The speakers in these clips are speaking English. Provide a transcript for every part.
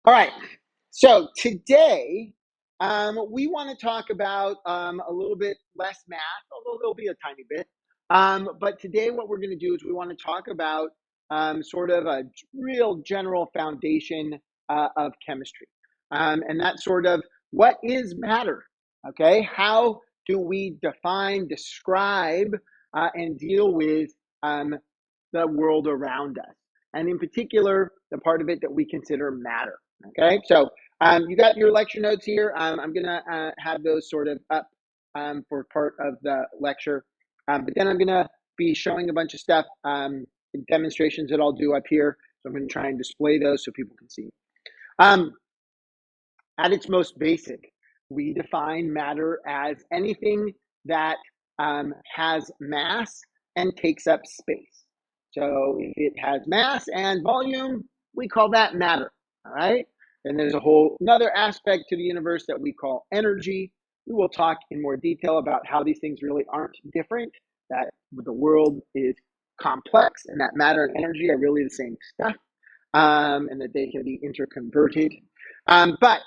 All right. So today, we want to talk about a little bit less math, although there'll be a tiny bit. But today, what we're going to do is we want to talk about sort of a real general foundation of chemistry. And that's sort of what is matter? Okay. How do we define, describe, and deal with um, the world around us? And in particular, the part of it that we consider matter. Okay, so you got your lecture notes here. I'm going to have those sort of up for part of the lecture. But then I'm going to be showing a bunch of stuff, demonstrations that I'll do up here. So I'm going to try and display those so people can see. Um, at its most basic, we define matter as anything that has mass and takes up space. So if it has mass and volume, we call that matter. All right. And there's a whole another aspect to the universe that we call energy. We will talk in more detail about how these things really aren't different, that the world is complex and that matter and energy are really the same stuff, and that they can be interconverted. But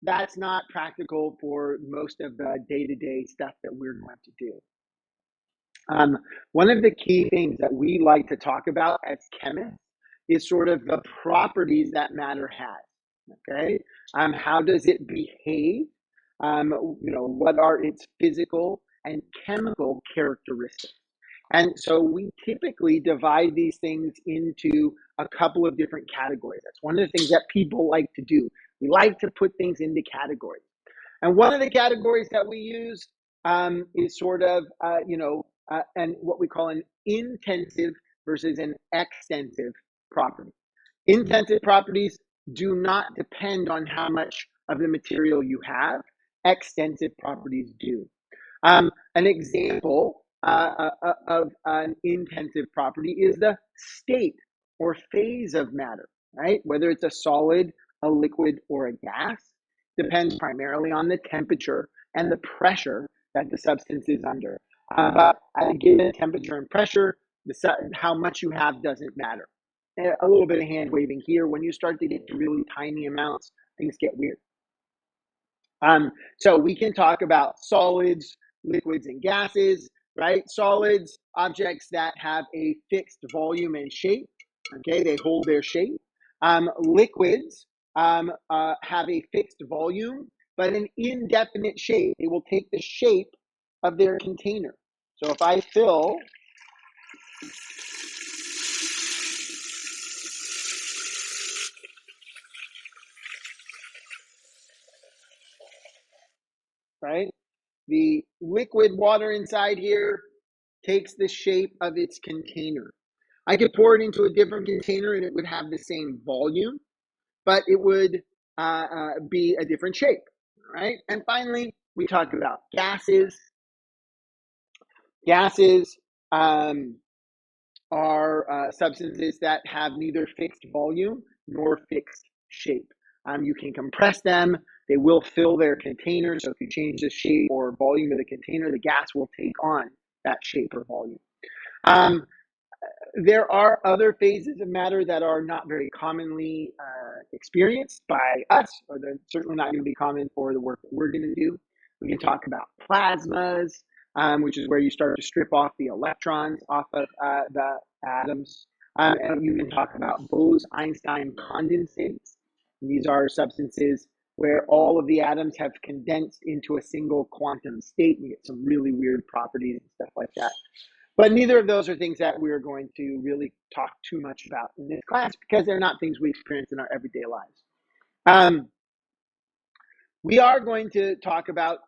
that's not practical for most of the day-to-day stuff that we're going to do. One of the key things that we like to talk about as chemists is sort of the properties that matter has. Okay, how does it behave? What are its physical and chemical characteristics? And so we typically divide these things into a couple of different categories. That's one of the things that people like to do. We like to put things into categories. And one of the categories that we use is sort of, and what we call an intensive versus an extensive property. Intensive properties do not depend on how much of the material you have. Extensive properties do. An example of an intensive property is the state or phase of matter, right? Whether it's a solid, a liquid, or a gas depends primarily on the temperature and the pressure that the substance is under. But at a given temperature and pressure, how much you have doesn't matter. A little bit of hand waving here. When you start to get to really tiny amounts, things get weird. So we can talk about solids, liquids, and gases, right? Solids, objects that have a fixed volume and shape. Okay, they hold their shape. Liquids have a fixed volume, but an indefinite shape. They will take the shape of their container. So if I fill, right, the liquid water inside here takes the shape of its container. I could pour it into a different container and it would have the same volume, but it would be a different shape, right? And finally, we talk about gases. Gases are substances that have neither fixed volume nor fixed shape. You can compress them. They will fill their container. So if you change the shape or volume of the container, the gas will take on that shape or volume. Um, there are other phases of matter that are not very commonly experienced by us, or they're certainly not going to be common for the work that we're going to do. We can talk about plasmas, which is where you start to strip off the electrons off of the atoms. And you can talk about Bose-Einstein condensates. These are substances where all of the atoms have condensed into a single quantum state. You get some really weird properties and stuff like that. But neither of those are things that we're going to really talk too much about in this class because they're not things we experience in our everyday lives. We are going to talk about,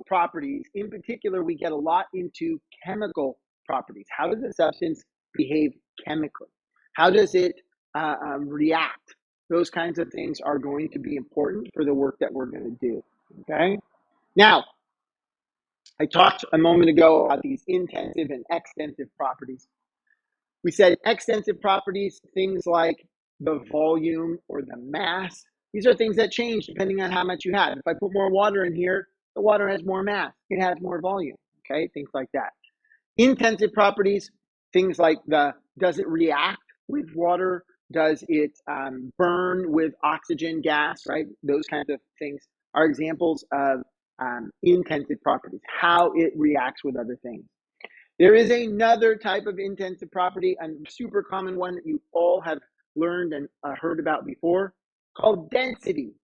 properties. In particular, we get a lot into chemical properties. How does a substance behave chemically? How does it react? Those kinds of things are going to be important for the work that we're going to do. Okay. Now, I talked a moment ago about these intensive and extensive properties. We said extensive properties, things like the volume or the mass. These are things that change depending on how much you have. If I put more water in here, the water has more mass. It has more volume. Okay, things like that. Intensive properties, things like does it react with water? Does it burn with oxygen gas, right? Those kinds of things are examples of intensive properties, how it reacts with other things. There is another type of intensive property, a super common one that you all have learned and heard about before, called density.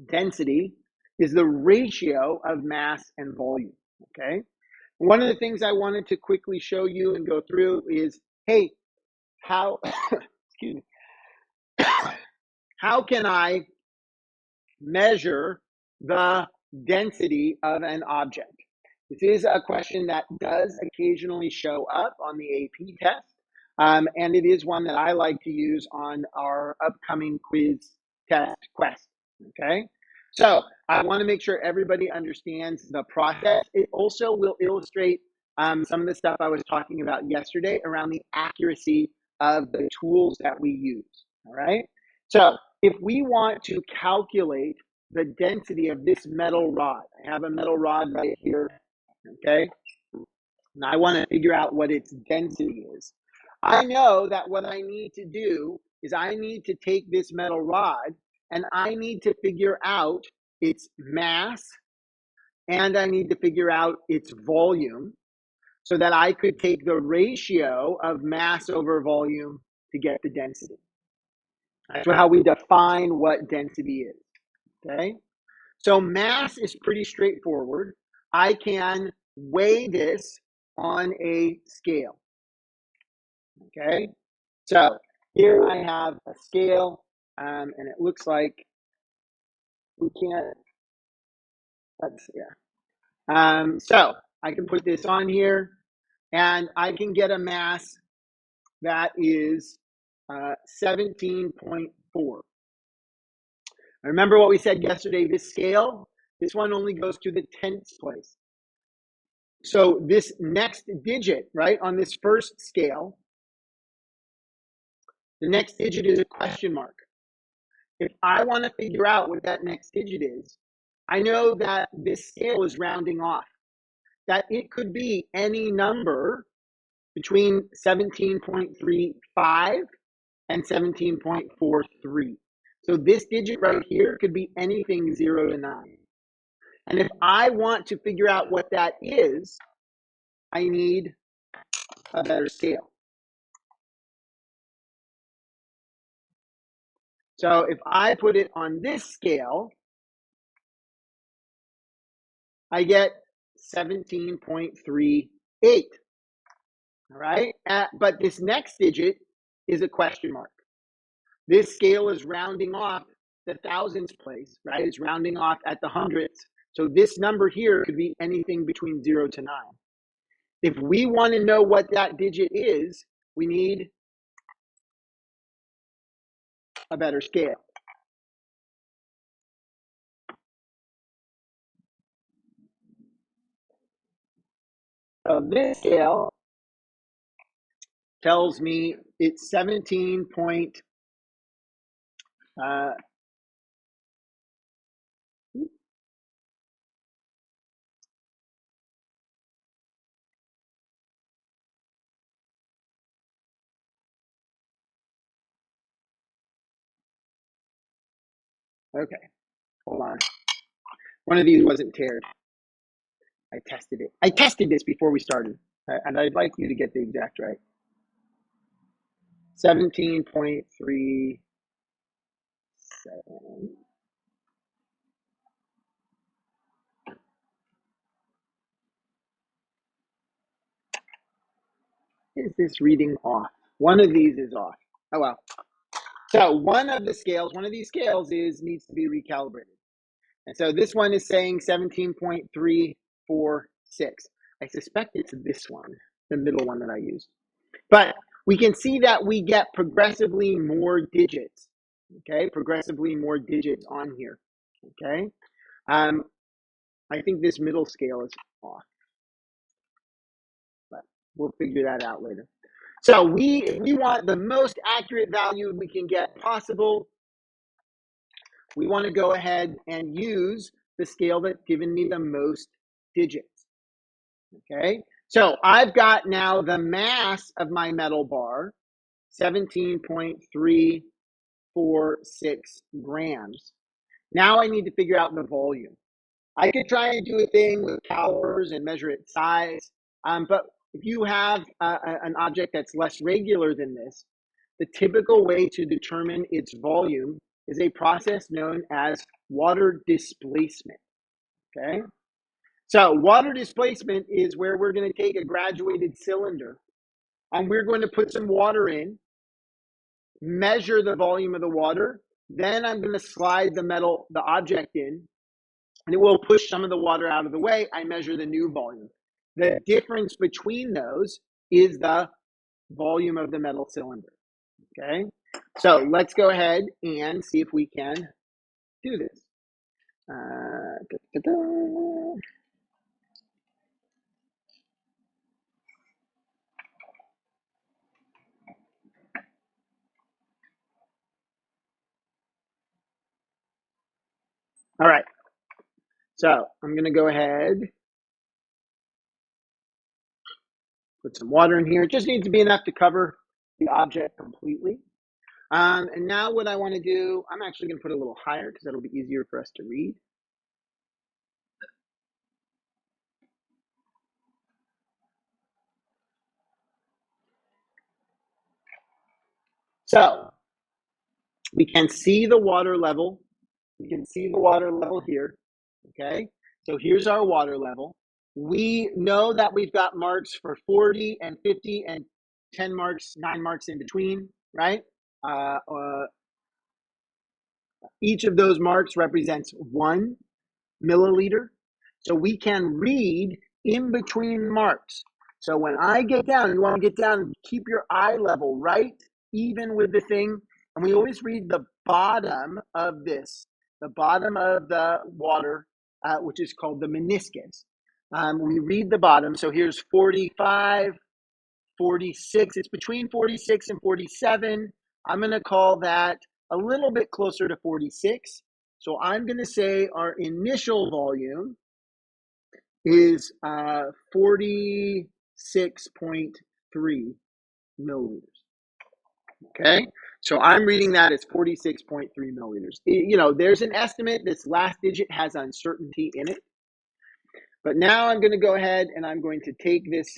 Density is the ratio of mass and volume, okay? One of the things I wanted to quickly show you and go through is, hey, how, excuse me, how can I measure the density of an object? This is a question that does occasionally show up on the AP test, and it is one that I like to use on our upcoming quiz test quest, okay? So I want to make sure everybody understands the process. It also will illustrate some of the stuff I was talking about yesterday around the accuracy of the tools that we use, all right? So if we want to calculate the density of this metal rod, I have a metal rod right here, okay? And I want to figure out what its density is. I know that what I need to do is I need to take this metal rod and I need to figure out its mass and I need to figure out its volume so that I could take the ratio of mass over volume to get the density. That's how we define what density is, okay? So mass is pretty straightforward. I can weigh this on a scale, okay? So here I have a scale, and it looks like we can't, let's see. So I can put this on here, and I can get a mass that is 17.4. Remember what we said yesterday, this scale, this one only goes to the tenths place. So this next digit, right, on this first scale, the next digit is a question mark. If I want to figure out what that next digit is, I know that this scale is rounding off, that it could be any number between 17.35 and 17.43. So this digit right here could be anything 0 to 9. And if I want to figure out what that is, I need a better scale. So if I put it on this scale, I get 17.38. All right. But this next digit is a question mark. This scale is rounding off the thousands place, right? It's rounding off at the hundredths. So this number here could be anything between 0 to 9. If we want to know what that digit is, we need a better scale. So this scale tells me it's 17 point, okay, hold on. One of these wasn't teared. I tested it. I tested this before we started, and I'd like you to get the exact right. 17.37. Is this reading off? One of these is off. Oh well. So one of these scales needs to be recalibrated. And so this one is saying 17.346. I suspect it's this one, the middle one that I used. But we can see that we get progressively more digits. Okay, progressively more digits on here. Okay. I think this middle scale is off, but we'll figure that out later. So we want the most accurate value we can get possible. We want to go ahead and use the scale that's given me the most digits. Okay, so I've got now the mass of my metal bar, 17.346 grams. Now I need to figure out the volume. I could try and do a thing with calipers and measure its size, but if you have an object that's less regular than this, the typical way to determine its volume is a process known as water displacement, okay? So water displacement is where we're going to take a graduated cylinder and we're going to put some water in, measure the volume of the water, then I'm going to slide the object in, and it will push some of the water out of the way. I measure the new volume. The difference between those is the volume of the metal cylinder, okay? So let's go ahead and see if we can do this. All right, so I'm going to go ahead, put some water in here. It just needs to be enough to cover the object completely. And now what I want to do, I'm actually going to put it a little higher because that'll be easier for us to read. So we can see the water level. We can see the water level here, okay? So here's our water level. We know that we've got marks for 40 and 50 and 10 marks, 9 marks in between, right? Uh, uh, each of those marks represents 1 milliliter. So we can read in between marks. So when I get down, you want to get down and keep your eye level right, even with the thing. And we always read the bottom of this, the bottom of the water, which is called the meniscus. We read the bottom. So here's 45, 46. It's between 46 and 47. I'm going to call that a little bit closer to 46. So I'm going to say our initial volume is 46.3 milliliters. Okay, so I'm reading that as 46.3 milliliters. You know, there's an estimate. This last digit has uncertainty in it. But now I'm going to go ahead and I'm going to take this.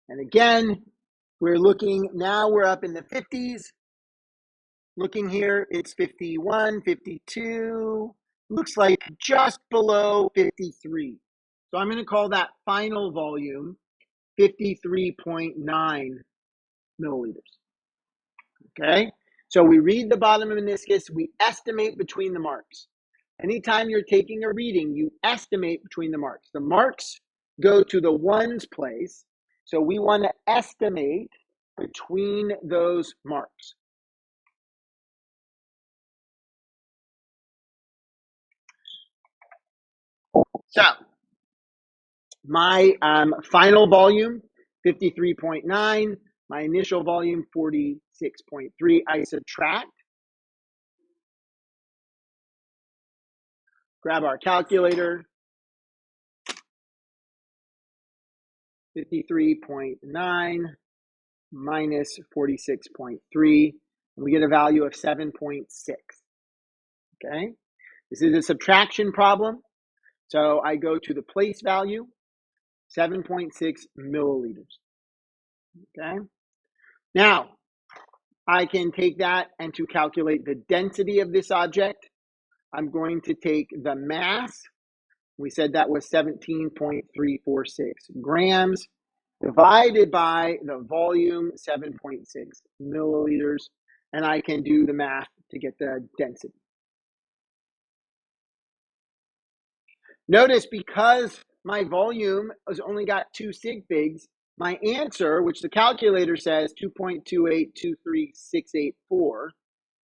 And again, we're looking, now we're up in the 50s. Looking here, it's 51, 52, looks like just below 53. So I'm going to call that final volume 53.9 milliliters. Okay, so we read the bottom of the meniscus, we estimate between the marks. Anytime you're taking a reading, you estimate between the marks. The marks go to the ones place, so we want to estimate between those marks. So my final volume, 53.9, my initial volume, 46.3. I subtract, grab our calculator, 53.9 minus 46.3, and we get a value of 7.6. Okay, this is a subtraction problem. So I go to the place value, 7.6 milliliters. Okay, now I can take that and to calculate the density of this object, I'm going to take the mass. We said that was 17.346 grams divided by the volume, 7.6 milliliters, and I can do the math to get the density. Notice because my volume has only got 2 sig figs, my answer, which the calculator says 2.2823684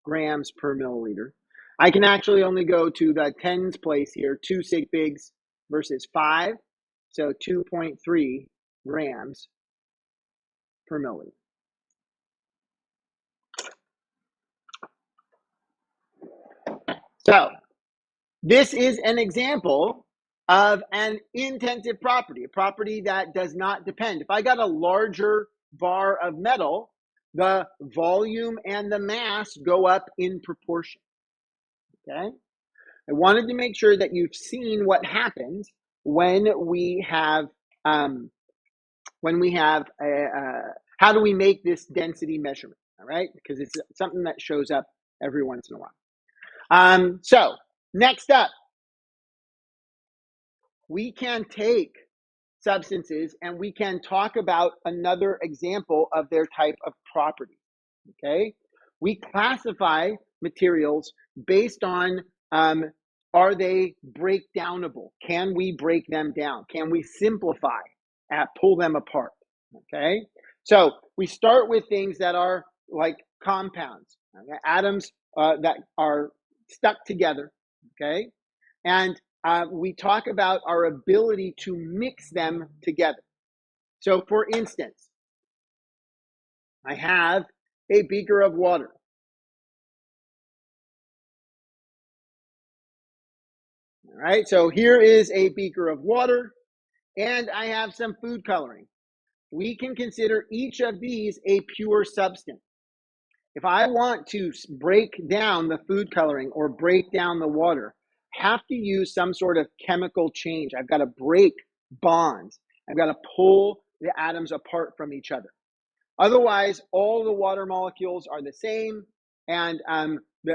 grams per milliliter, I can actually only go to the tens place here, 2 sig figs versus 5, so 2.3 grams per milliliter. So this is an example of an intensive property, a property that does not depend. If I got a larger bar of metal, the volume and the mass go up in proportion. Okay. I wanted to make sure that you've seen what happens when we have how do we make this density measurement? All right, because it's something that shows up every once in a while. So next up, we can take substances and we can talk about another example of their type of property. Okay, we classify materials based on are they breakdownable? Can we break them down? Can we simplify, pull them apart? Okay, so we start with things that are like compounds, okay? Atoms that are stuck together. Okay, and we talk about our ability to mix them together. So, for instance, I have a beaker of water. All right, so here is a beaker of water, and I have some food coloring. We can consider each of these a pure substance. If I want to break down the food coloring or break down the water, I have to use some sort of chemical change. I've got to break bonds. I've got to pull the atoms apart from each other. Otherwise, all the water molecules are the same, and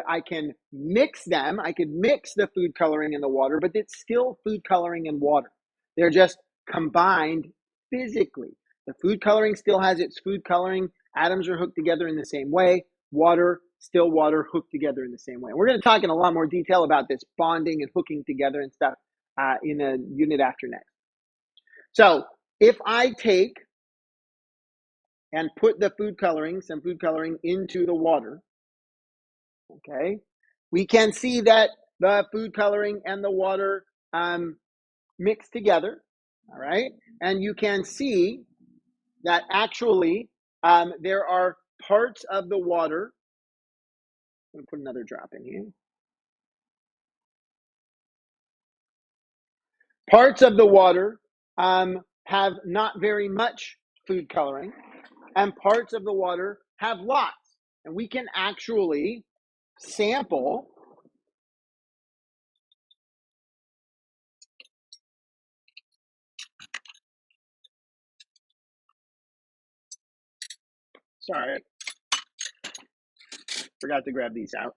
I can mix them. I could mix the food coloring and the water, but it's still food coloring and water. They're just combined physically. The food coloring still has its food coloring. Atoms are hooked together in the same way. Water, still water, hooked together in the same way. We're going to talk in a lot more detail about this bonding and hooking together and stuff in a unit after next. So if I take and put the some food coloring into the water, okay, we can see that the food coloring and the water mix together, all right? And you can see that actually there are parts of the water. I'm going to put another drop in here. Parts of the water have not very much food coloring, and parts of the water have lots. And we can actually sample sorry, forgot to grab these out.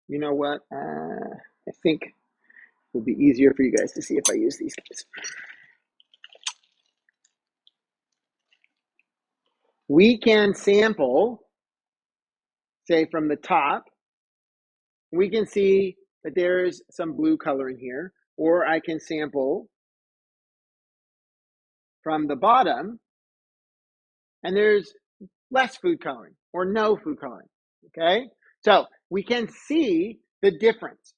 You know what? I think it would be easier for you guys to see if I use these guys. We can sample, say, from the top. We can see that there's some blue color in here, or I can sample from the bottom, and there's less food coloring or no food coloring. Okay, so we can see the difference.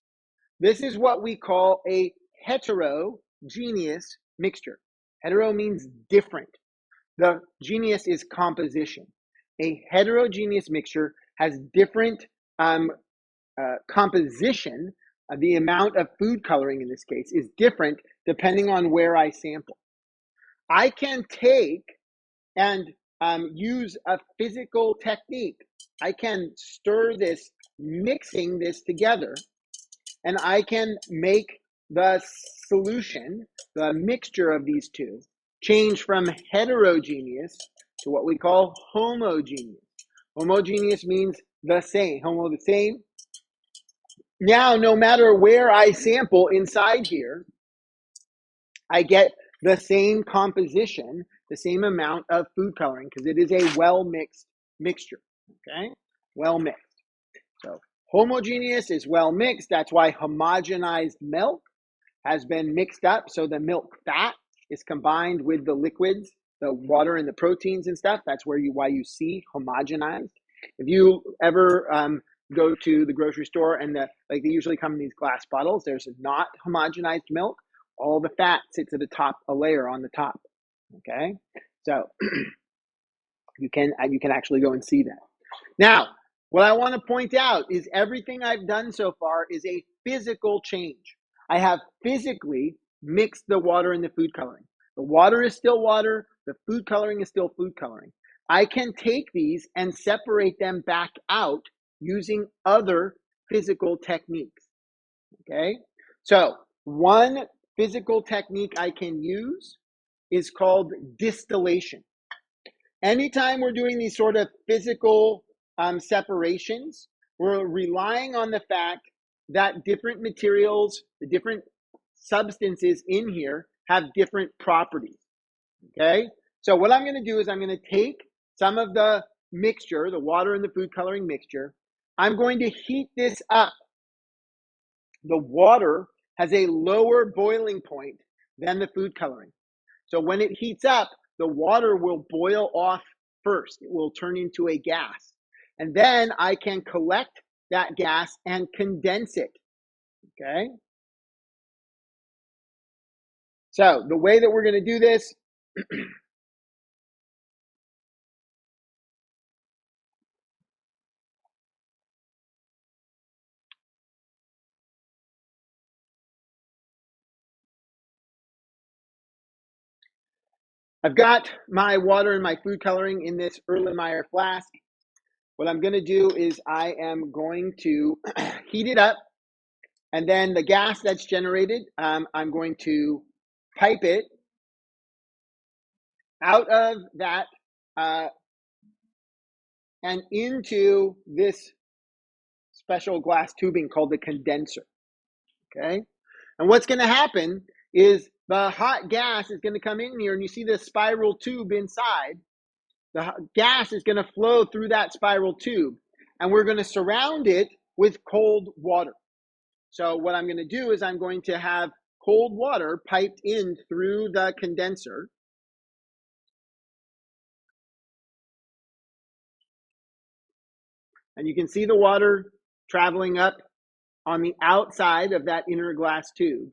This is what we call a heterogeneous mixture. Hetero means different. The geneous is composition. A heterogeneous mixture has different composition. The amount of food coloring in this case is different depending on where I sample. I can take and use a physical technique. I can stir this, mixing this together, and I can make the solution, the mixture of these two, change from heterogeneous to what we call homogeneous. Homogeneous means the same, homo the same. Now, no matter where I sample inside here, I get the same composition, the same amount of food coloring, because it is a well-mixed mixture, okay? Well-mixed. So homogeneous is well-mixed. That's why homogenized milk has been mixed up. So the milk fat is combined with the liquids, the water and the proteins and stuff. That's why you see homogenized. If you ever go to the grocery store and they usually come in these glass bottles, there's not homogenized milk. All the fat sits at the top, a layer on the top. Okay, so you can actually go and see that. Now, what I want to point out is everything I've done so far is a physical change. I have physically mixed the water and the food coloring. The water is still water. The food coloring is still food coloring. I can take these and separate them back out using other physical techniques. Okay? So, one physical technique I can use is called distillation. Anytime we're doing these sort of physical separations, we're relying on the fact that different materials, the different substances in here have different properties. Okay? So what I'm going to do is I'm going to take some of the mixture, the water and the food coloring mixture. I'm going to heat this up. The water has a lower boiling point than the food coloring. So when it heats up, the water will boil off first. It will turn into a gas. And then I can collect that gas and condense it. Okay? So the way that we're going to do this, I've got my water and my food coloring in this Erlenmeyer flask. What I'm going to do is I am going to heat it up, and then the gas that's generated, I'm going to pipe it out of that and into this special glass tubing called the condenser. Okay? And what's going to happen is the hot gas is going to come in here, and you see the spiral tube inside. The gas is going to flow through that spiral tube, and we're going to surround it with cold water. So what I'm going to do is I'm going to have cold water piped in through the condenser. And you can see the water traveling up on the outside of that inner glass tube.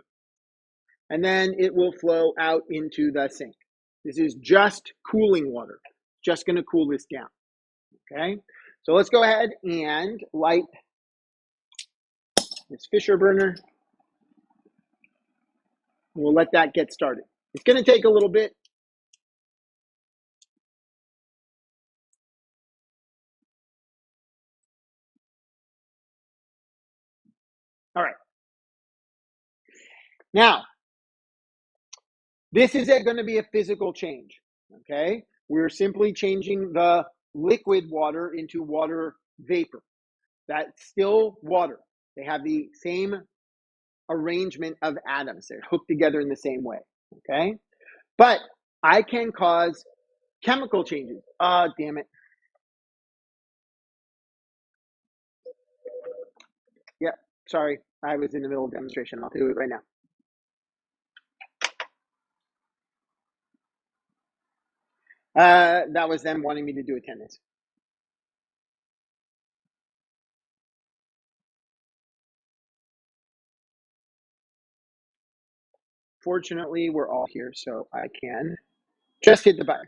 And then it will flow out into the sink. This is just cooling water. Just going to cool this down. Okay? So let's go ahead and light this Fisher burner. We'll let that get started. It's going to take a little bit. All right. Now, this is going to be a physical change. Okay? We're simply changing the liquid water into water vapor. That's still water. They have the same arrangement of atoms. They're hooked together in the same way. Okay? But I can cause chemical changes. Damn it. Yep. Sorry. I was in the middle of demonstration. I'll do it right now. That was them wanting me to do attendance. Fortunately, we're all here, so I can just hit the button.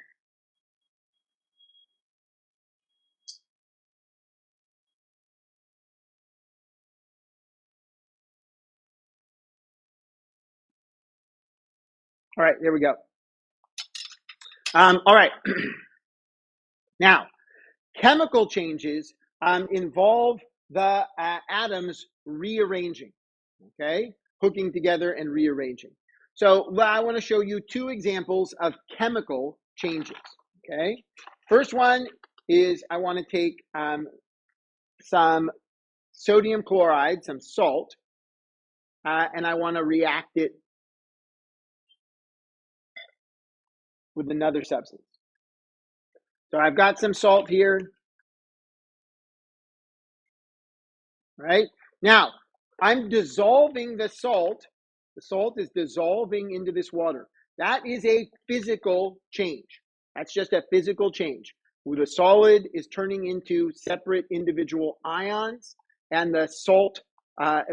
All right, there we go. All right. Now, chemical changes involve the atoms rearranging, okay? Hooking together and rearranging. So I want to show you two examples of chemical changes, okay? First one is I want to take some sodium chloride, some salt, and I want to react it with another substance. So I've got some salt here, right? Now, I'm dissolving the salt. The salt is dissolving into this water. That is a physical change. That's just a physical change. Where the solid is turning into separate individual ions, and the salt,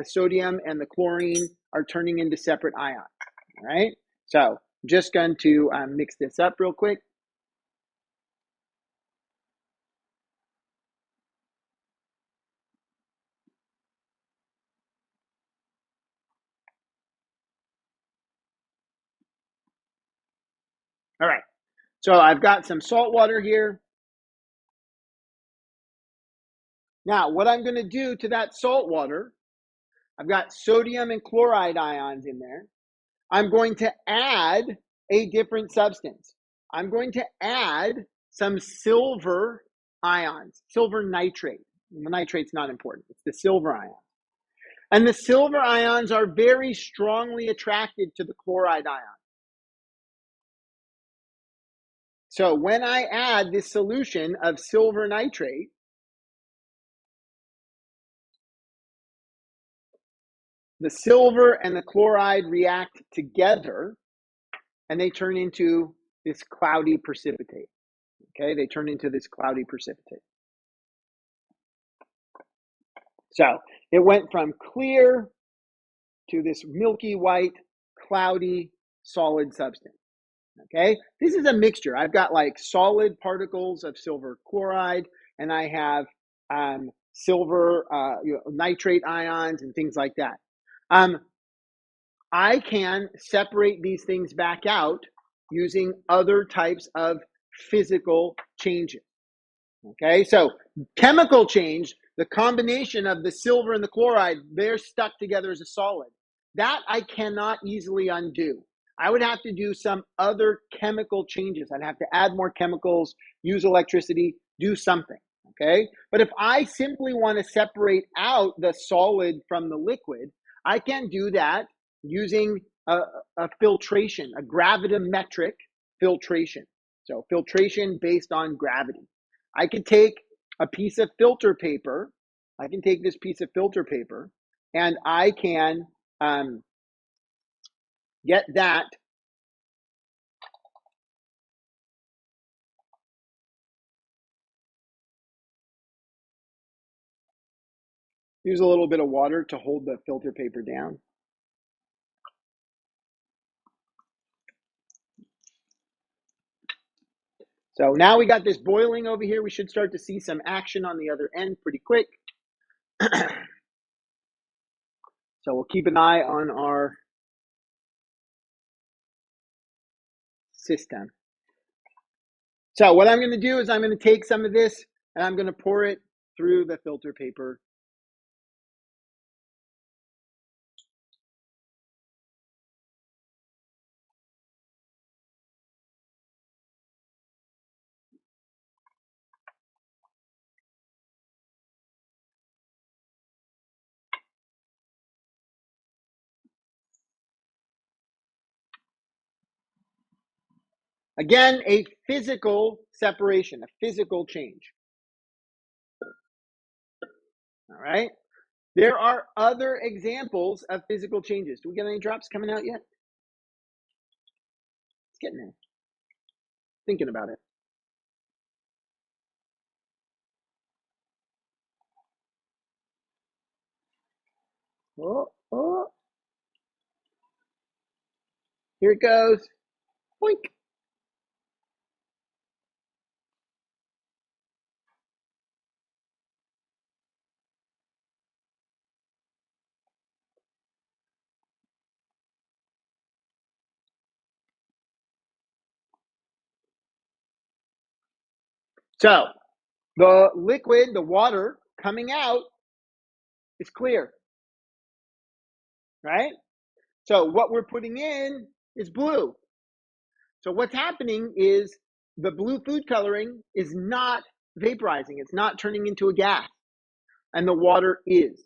sodium, and the chlorine are turning into separate ions. All right? So I'm just going to mix this up real quick. All right. So I've got some salt water here. Now, what I'm going to do to that salt water, I've got sodium and chloride ions in there. I'm going to add a different substance. I'm going to add some silver ions, silver nitrate. The nitrate's not important. It's the silver ions. And the silver ions are very strongly attracted to the chloride ion. So when I add this solution of silver nitrate, the silver and the chloride react together and they turn into this cloudy precipitate. Okay, they turn into this cloudy precipitate. So it went from clear to this milky white, cloudy, solid substance. Okay, this is a mixture. I've got like solid particles of silver chloride, and I have silver nitrate ions and things like that. I can separate these things back out using other types of physical changes. Okay, so chemical change, the combination of the silver and the chloride, they're stuck together as a solid. That I cannot easily undo. I would have to do some other chemical changes. I'd have to add more chemicals, use electricity, do something. Okay, but if I simply want to separate out the solid from the liquid, I can do that using a filtration, a gravimetric filtration. So filtration based on gravity. I could take a piece of filter paper. I can take this piece of filter paper and I can get that use a little bit of water to hold the filter paper down. So now we got this boiling over here. We should start to see some action on the other end pretty quick. So we'll keep an eye on our system. So what I'm going to do is I'm going to take some of this and I'm going to pour it through the filter paper. Again, a physical separation, a physical change. All right. There are other examples of physical changes. Do we get any drops coming out yet? It's getting there. Thinking about it. Oh, oh. Here it goes. Boink. So the liquid, the water coming out is clear, right? So what we're putting in is blue. So what's happening is the blue food coloring is not vaporizing. It's not turning into a gas. And the water is.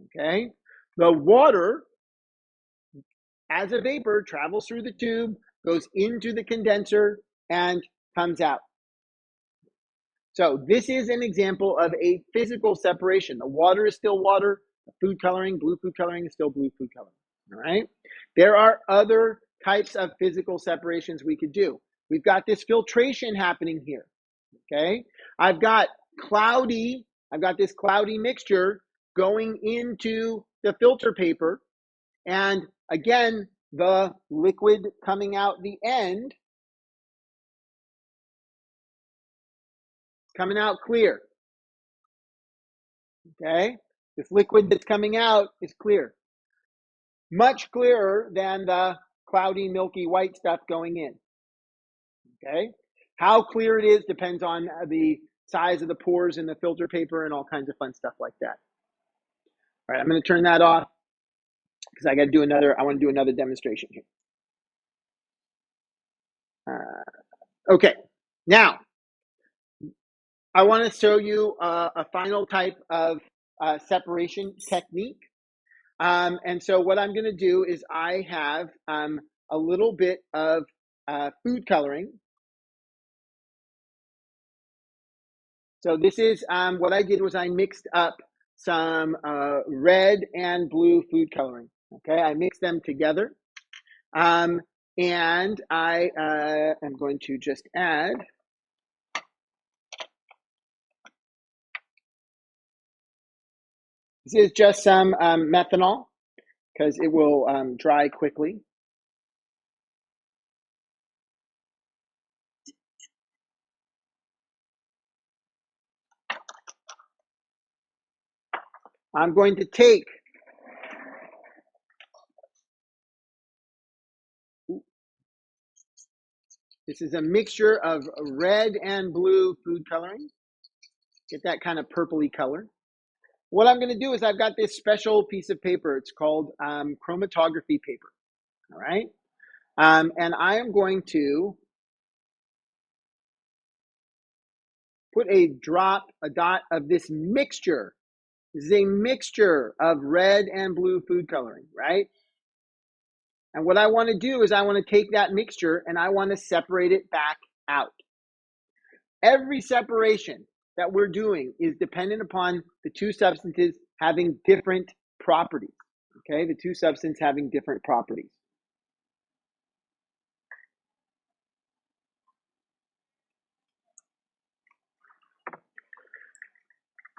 Okay? The water, as a vapor, travels through the tube, goes into the condenser, and comes out. So this is an example of a physical separation. The water is still water. The food coloring, blue food coloring is still blue food coloring. All right? There are other types of physical separations we could do. We've got this filtration happening here. Okay? I've got this cloudy mixture going into the filter paper. And again, the liquid coming out the end, coming out clear. Okay? This liquid that's coming out is clear. Much clearer than the cloudy, milky white stuff going in. okay? How clear it is depends on the size of the pores in the filter paper and all kinds of fun stuff like that. All right, I'm going to turn that off because I want to do another demonstration here. Okay, now I want to show you a final type of separation technique. And so what I'm going to do is I have a little bit of food coloring. So this is what I did was I mixed up some red and blue food coloring. Okay, I mixed them together. And I am going to just add this is just some methanol because it will dry quickly. I'm going to take this is a mixture of red and blue food coloring. Get that kind of purpley color. What I'm going to do is I've got this special piece of paper. It's called chromatography paper. All right. And I am going to put a dot of this mixture. This is a mixture of red and blue food coloring, right? And what I want to do is I want to take that mixture and I want to separate it back out. Every separation that we're doing is dependent upon the two substances having different properties. Okay, the two substances having different properties.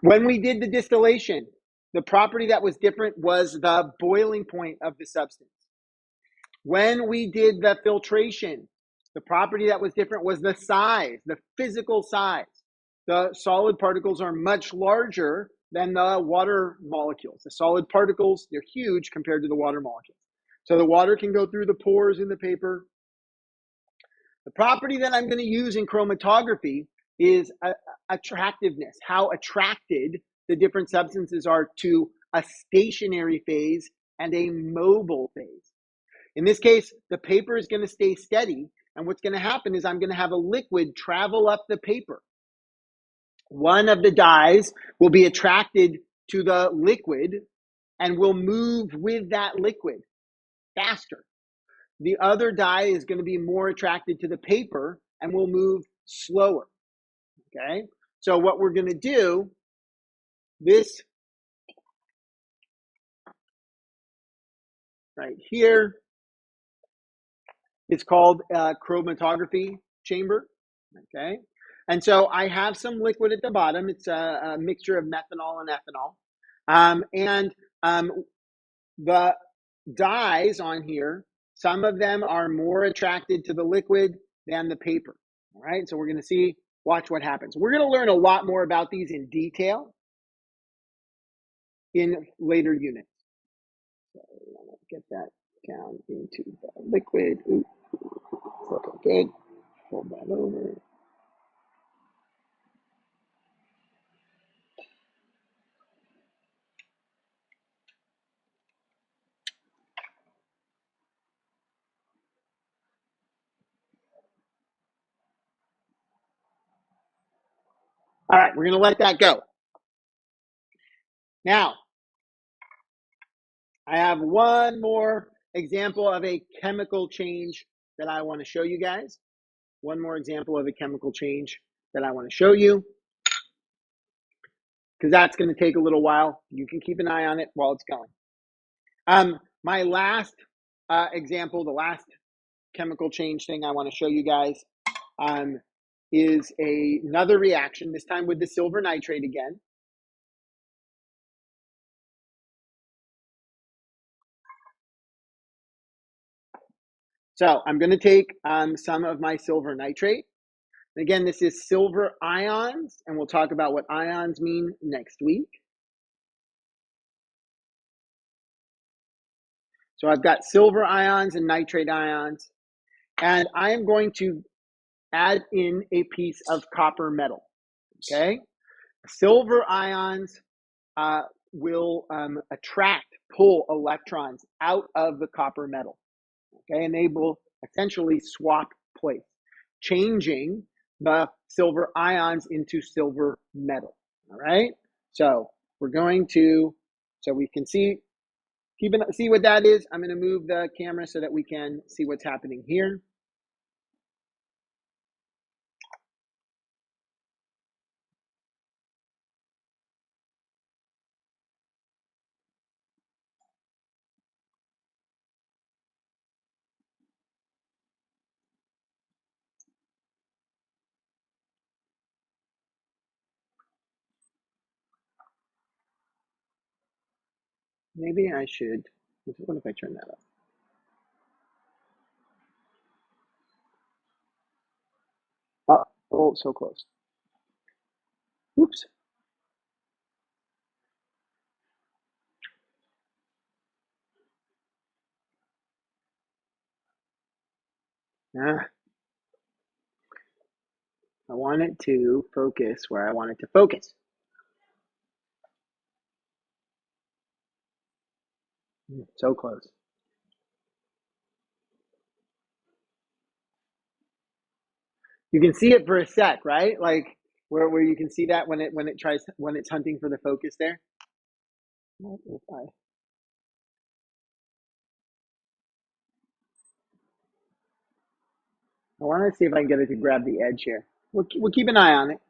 When we did the distillation, the property that was different was the boiling point of the substance. When we did the filtration, the property that was different was the size, the physical size. The solid particles are much larger than the water molecules. The solid particles, they're huge compared to the water molecules. So the water can go through the pores in the paper. The property that I'm going to use in chromatography is attractiveness, how attracted the different substances are to a stationary phase and a mobile phase. In this case, the paper is going to stay steady, and what's going to happen is I'm going to have a liquid travel up the paper. One of the dyes will be attracted to the liquid and will move with that liquid faster. The other dye is going to be more attracted to the paper and will move slower. Okay, so what we're going to do, this right here is called a chromatography chamber. Okay, and so I have some liquid at the bottom. It's a mixture of methanol and ethanol. And the dyes on here, some of them are more attracted to the liquid than the paper. All right, so we're going to watch what happens. We're going to learn a lot more about these in detail in later units. So we want to get that down into the liquid. Ooh, looking good. Fold that over. All right, we're going to let that go. Now, I have one more example of a chemical change that I want to show you guys. One more example of a chemical change that I want to show you, because that's going to take a little while. You can keep an eye on it while it's going. My last example, the last chemical change thing I want to show you guys is another reaction, this time with the silver nitrate again. So I'm going to take some of my silver nitrate. Again, this is silver ions, and we'll talk about what ions mean next week. So I've got silver ions and nitrate ions, and I am going to add in a piece of copper metal. Okay, silver ions will pull electrons out of the copper metal. Okay, and they will essentially swap place, changing the silver ions into silver metal. All right, so we're going to, so we can see what that is. I'm going to move the camera so that we can see what's happening here. Maybe I should, what if I turn that up? Oh, so close. Oops. Ah, I want it to focus where I want it to focus. So close. You can see it for a sec, right? Like where you can see that when it's hunting for the focus there. What if I want to see if I can get it to grab the edge here. We'll keep an eye on it.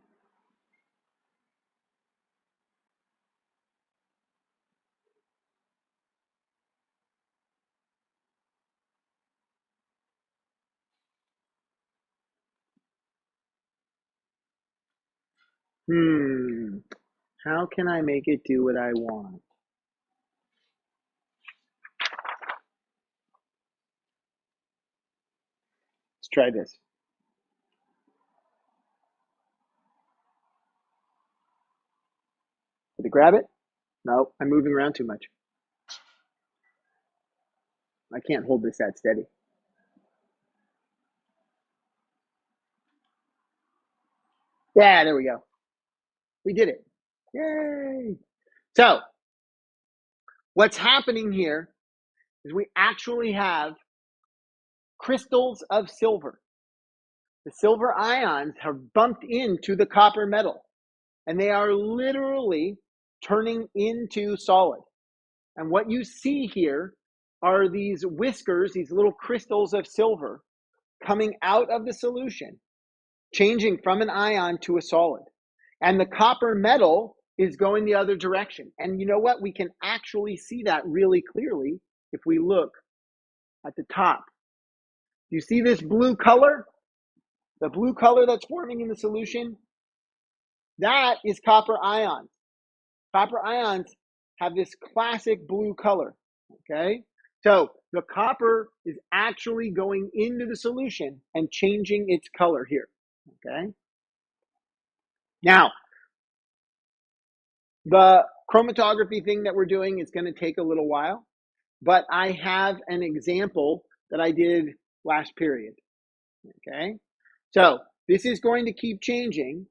How can I make it do what I want? Let's try this. Did it grab it? No, I'm moving around too much. I can't hold this that steady. Yeah, there we go. We did it. Yay. So what's happening here is we actually have crystals of silver. The silver ions have bumped into the copper metal, and they are literally turning into solid. And what you see here are these whiskers, these little crystals of silver coming out of the solution, changing from an ion to a solid. And the copper metal is going the other direction. And you know what? We can actually see that really clearly if we look at the top. You see this blue color? The blue color that's forming in the solution? That is copper ions. Copper ions have this classic blue color, okay? So the copper is actually going into the solution and changing its color here, okay? Now, the chromatography thing that we're doing is going to take a little while, but I have an example that I did last period, okay? So this is going to keep changing,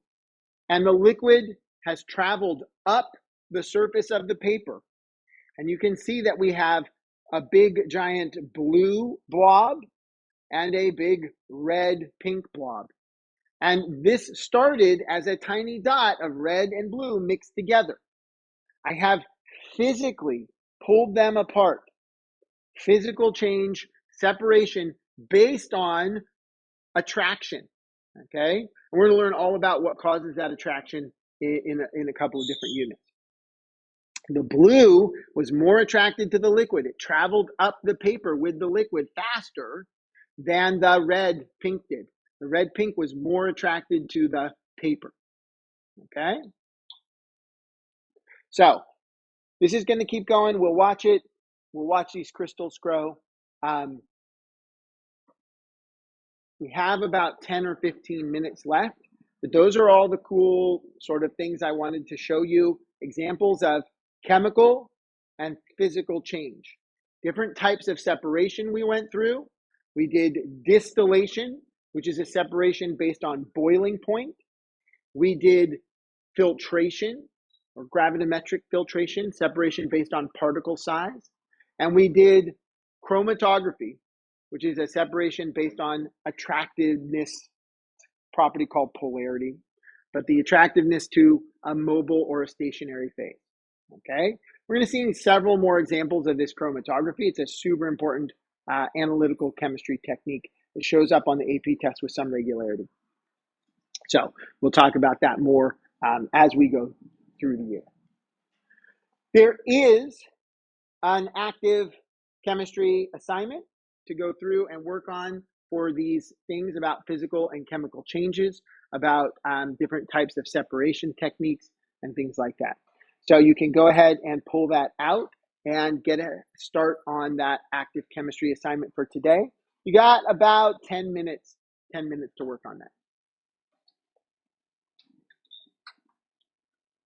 and the liquid has traveled up the surface of the paper. And you can see that we have a big giant blue blob and a big red pink blob. And this started as a tiny dot of red and blue mixed together. I have physically pulled them apart. Physical change, separation based on attraction. Okay? And we're going to learn all about what causes that attraction in a couple of different units. The blue was more attracted to the liquid. It traveled up the paper with the liquid faster than the red pink did. The red pink was more attracted to the paper. Okay? So this is going to keep going. We'll watch it. We'll watch these crystals grow. We have about 10 or 15 minutes left, but those are all the cool sort of things I wanted to show you. Examples of chemical and physical change. Different types of separation we went through. We did distillation, which is a separation based on boiling point. We did filtration or gravimetric filtration, separation based on particle size. And we did chromatography, which is a separation based on attractiveness property called polarity, but the attractiveness to a mobile or a stationary phase. Okay, we're going to see several more examples of this chromatography. It's a super important analytical chemistry technique that shows up on the AP test with some regularity. So we'll talk about that more as we go through the year. There is an active chemistry assignment to go through and work on for these things about physical and chemical changes, about different types of separation techniques and things like that. So you can go ahead and pull that out and get a start on that active chemistry assignment for today. You got about 10 minutes to work on that.